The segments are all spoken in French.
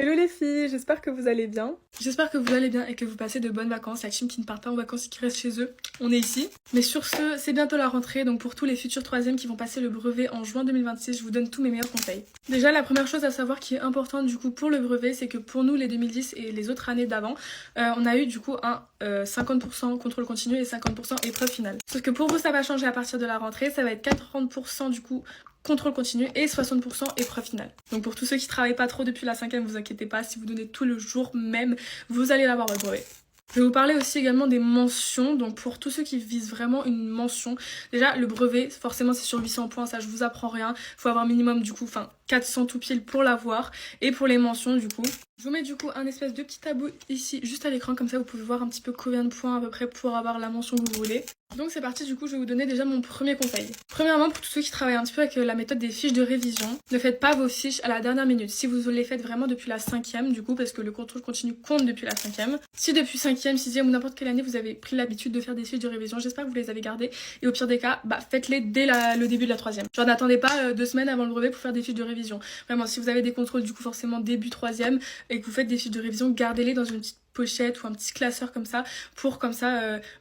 Hello les filles, j'espère que vous allez bien. J'espère que vous allez bien et que vous passez de bonnes vacances. La team qui ne part pas en vacances et qui reste chez eux, on est ici. Mais sur ce, c'est bientôt la rentrée, donc pour tous les futurs troisièmes qui vont passer le brevet en juin 2026, je vous donne tous mes meilleurs conseils. Déjà, la première chose à savoir qui est importante du coup pour le brevet, c'est que pour nous les 2010 et les autres années d'avant, on a eu du coup un 50% contrôle continu et 50% épreuve finale. Sauf que pour vous ça va changer à partir de la rentrée, ça va être 40% du coup contrôle continu et 60% épreuve finale. Donc pour tous ceux qui travaillent pas trop depuis la 5e, vous inquiétez pas, si vous donnez tout le jour même, vous allez l'avoir votre brevet. Je vais vous parler aussi également des mentions, donc pour tous ceux qui visent vraiment une mention, déjà le brevet, forcément c'est sur 800 points, ça je vous apprends rien, faut avoir minimum du coup, 400 tout pile pour l'avoir, et pour les mentions du coup, je vous mets du coup un espèce de petit tableau ici, juste à l'écran, comme ça vous pouvez voir un petit peu combien de points à peu près pour avoir la mention que vous voulez. Donc c'est parti, du coup je vais vous donner déjà mon premier conseil. Premièrement, pour tous ceux qui travaillent un petit peu avec la méthode des fiches de révision, ne faites pas vos fiches à la dernière minute. Si vous les faites vraiment depuis la 5e, du coup, parce que le contrôle continu compte depuis la 5e. Si depuis 5e, 6e ou n'importe quelle année, vous avez pris l'habitude de faire des fiches de révision, j'espère que vous les avez gardées. Et au pire des cas, faites-les dès le début de la 3e. Genre n'attendez pas 2 semaines avant le brevet pour faire des fiches de révision. Vraiment, si vous avez des contrôles du coup forcément début 3e et que vous faites des fiches de révision, gardez-les dans une petite pochette ou un petit classeur comme ça pour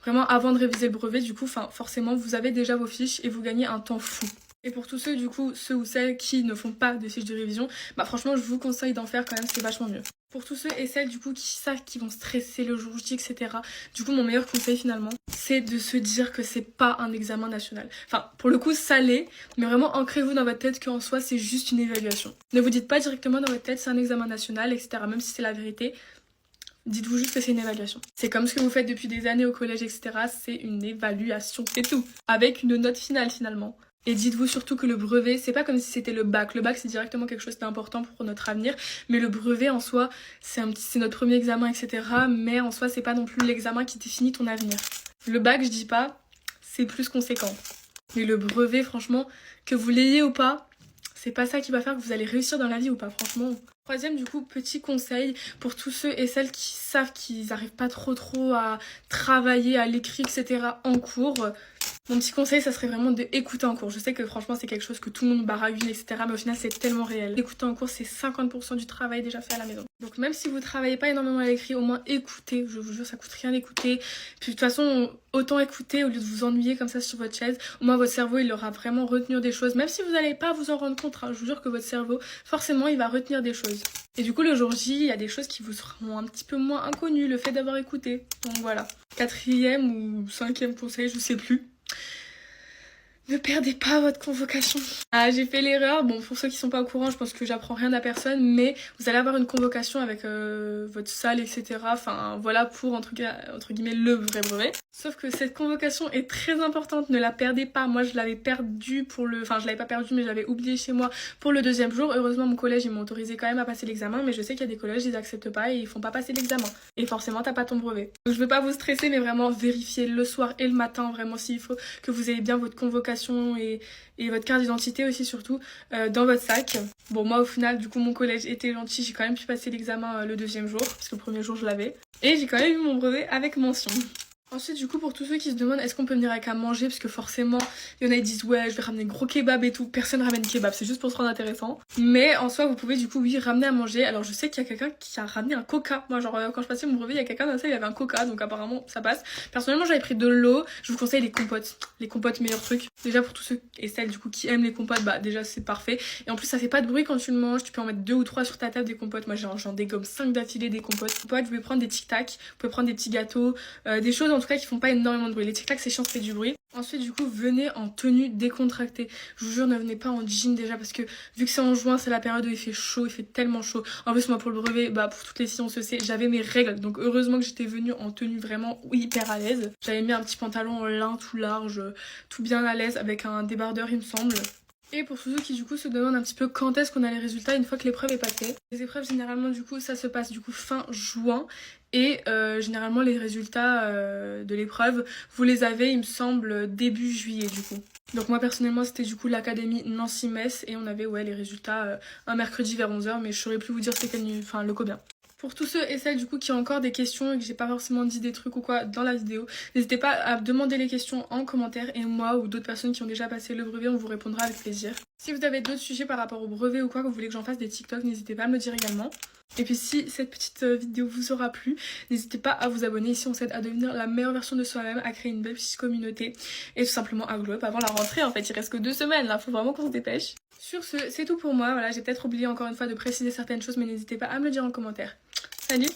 vraiment avant de réviser le brevet, du coup forcément vous avez déjà vos fiches et vous gagnez un temps fou. Et pour tous ceux du coup, ceux ou celles qui ne font pas de fiches de révision, franchement je vous conseille d'en faire quand même, c'est vachement mieux. Pour tous ceux et celles du coup qui savent qu'ils vont stresser le jour J, etc. Du coup mon meilleur conseil finalement, c'est de se dire que c'est pas un examen national. Enfin pour le coup ça l'est, mais vraiment ancrez-vous dans votre tête qu'en soi c'est juste une évaluation. Ne vous dites pas directement dans votre tête c'est un examen national, etc. Même si c'est la vérité. Dites-vous juste que c'est une évaluation. C'est comme ce que vous faites depuis des années au collège, etc. C'est une évaluation, c'est tout. Avec une note finale finalement. Et dites-vous surtout que le brevet, c'est pas comme si c'était le bac. Le bac, c'est directement quelque chose d'important pour notre avenir. Mais le brevet, en soi, c'est notre premier examen, etc. Mais en soi, c'est pas non plus l'examen qui définit ton avenir. Le bac, je dis pas, c'est plus conséquent. Mais le brevet, franchement, que vous l'ayez ou pas, c'est pas ça qui va faire que vous allez réussir dans la vie ou pas, franchement. Troisième, du coup, petit conseil pour tous ceux et celles qui savent qu'ils n'arrivent pas trop à travailler à l'écrit, etc. en cours. Mon petit conseil, ça serait vraiment d'écouter en cours. Je sais que franchement, c'est quelque chose que tout le monde baragouine, etc. Mais au final, c'est tellement réel. Écouter en cours, c'est 50% du travail déjà fait à la maison. Donc même si vous travaillez pas énormément à l'écrit, au moins écoutez. Je vous jure, ça coûte rien d'écouter. Puis de toute façon, autant écouter au lieu de vous ennuyer comme ça sur votre chaise. Au moins, votre cerveau, il aura vraiment retenu des choses. Même si vous n'allez pas vous en rendre compte, hein, je vous jure que votre cerveau, forcément, il va retenir des choses. Et du coup, le jour J, il y a des choses qui vous seront un petit peu moins inconnues, le fait d'avoir écouté. Donc voilà. 4e ou 5e conseil, je sais plus. Ne perdez pas votre convocation. Ah, j'ai fait l'erreur. Bon, pour ceux qui sont pas au courant, je pense que j'apprends rien à personne, mais vous allez avoir une convocation avec votre salle, etc. Enfin, voilà pour, entre guillemets, le vrai brevet. Sauf que cette convocation est très importante, ne la perdez pas. Moi, je l'avais perdue je l'avais pas perdue, mais je l'avais oubliée chez moi pour le 2e jour. Heureusement, mon collège, ils m'ont autorisé quand même à passer l'examen, mais je sais qu'il y a des collèges, ils acceptent pas et ils font pas passer l'examen. Et forcément, t'as pas ton brevet. Donc, je veux pas vous stresser, mais vraiment vérifier le soir et le matin, vraiment, s'il faut que vous ayez bien votre convocation et votre carte d'identité aussi surtout dans votre sac. Bon, moi au final du coup mon collège était gentil, j'ai quand même pu passer l'examen le 2e jour parce que le 1er jour je l'avais et j'ai quand même eu mon brevet avec mention. Ensuite du coup pour tous ceux qui se demandent est-ce qu'on peut venir avec à manger, parce que forcément il y en a qui disent ouais je vais ramener gros kebab et tout, personne ramène kebab, c'est juste pour se rendre intéressant, mais en soi vous pouvez du coup oui ramener à manger. Alors je sais qu'il y a quelqu'un qui a ramené un coca, moi genre quand je passais mon brevet il y a quelqu'un dans ça, il avait un coca, donc apparemment ça passe. Personnellement j'avais pris de l'eau, je vous conseille les compotes meilleur truc. Déjà pour tous ceux et celles du coup qui aiment les compotes, déjà c'est parfait, et en plus ça fait pas de bruit quand tu le manges, tu peux en mettre 2 ou 3 sur ta table des compotes. Moi j'en dégomme 5 d'affilée des compotes. Vous pouvez prendre des tic tac, vous pouvez prendre des petits gâteaux, des choses en tout cas qui font pas énormément de bruit. Les tic tac c'est chiant, ça fait du bruit. Ensuite du coup venez en tenue décontractée. Je vous jure ne venez pas en jean déjà, parce que vu que c'est en juin, c'est la période où il fait chaud, il fait tellement chaud. En plus moi pour le brevet, pour toutes les filles on se sait, j'avais mes règles, donc heureusement que j'étais venue en tenue vraiment hyper à l'aise. J'avais mis un petit pantalon en lin tout large, tout bien à l'aise avec un débardeur il me semble. Et pour tous ceux qui du coup se demandent un petit peu quand est-ce qu'on a les résultats une fois que l'épreuve est passée. Les épreuves généralement du coup ça se passe du coup fin juin, et généralement les résultats de l'épreuve vous les avez il me semble début juillet du coup. Donc moi personnellement c'était du coup l'académie Nancy-Metz et on avait les résultats un mercredi vers 11h, mais je saurais plus vous dire c'était le combien. Pour tous ceux et celles du coup qui ont encore des questions et que j'ai pas forcément dit des trucs ou quoi dans la vidéo, n'hésitez pas à demander les questions en commentaire et moi ou d'autres personnes qui ont déjà passé le brevet on vous répondra avec plaisir. Si vous avez d'autres sujets par rapport au brevet ou quoi, que vous voulez que j'en fasse des TikTok, n'hésitez pas à me le dire également. Et puis si cette petite vidéo vous aura plu, n'hésitez pas à vous abonner. Ici on s'aide à devenir la meilleure version de soi-même, à créer une belle petite communauté et tout simplement à glow up avant la rentrée. En fait il reste que 2 semaines là, faut vraiment qu'on se dépêche. Sur ce, c'est tout pour moi. Voilà, j'ai peut-être oublié encore une fois de préciser certaines choses, mais n'hésitez pas à me le dire en commentaire. Salut!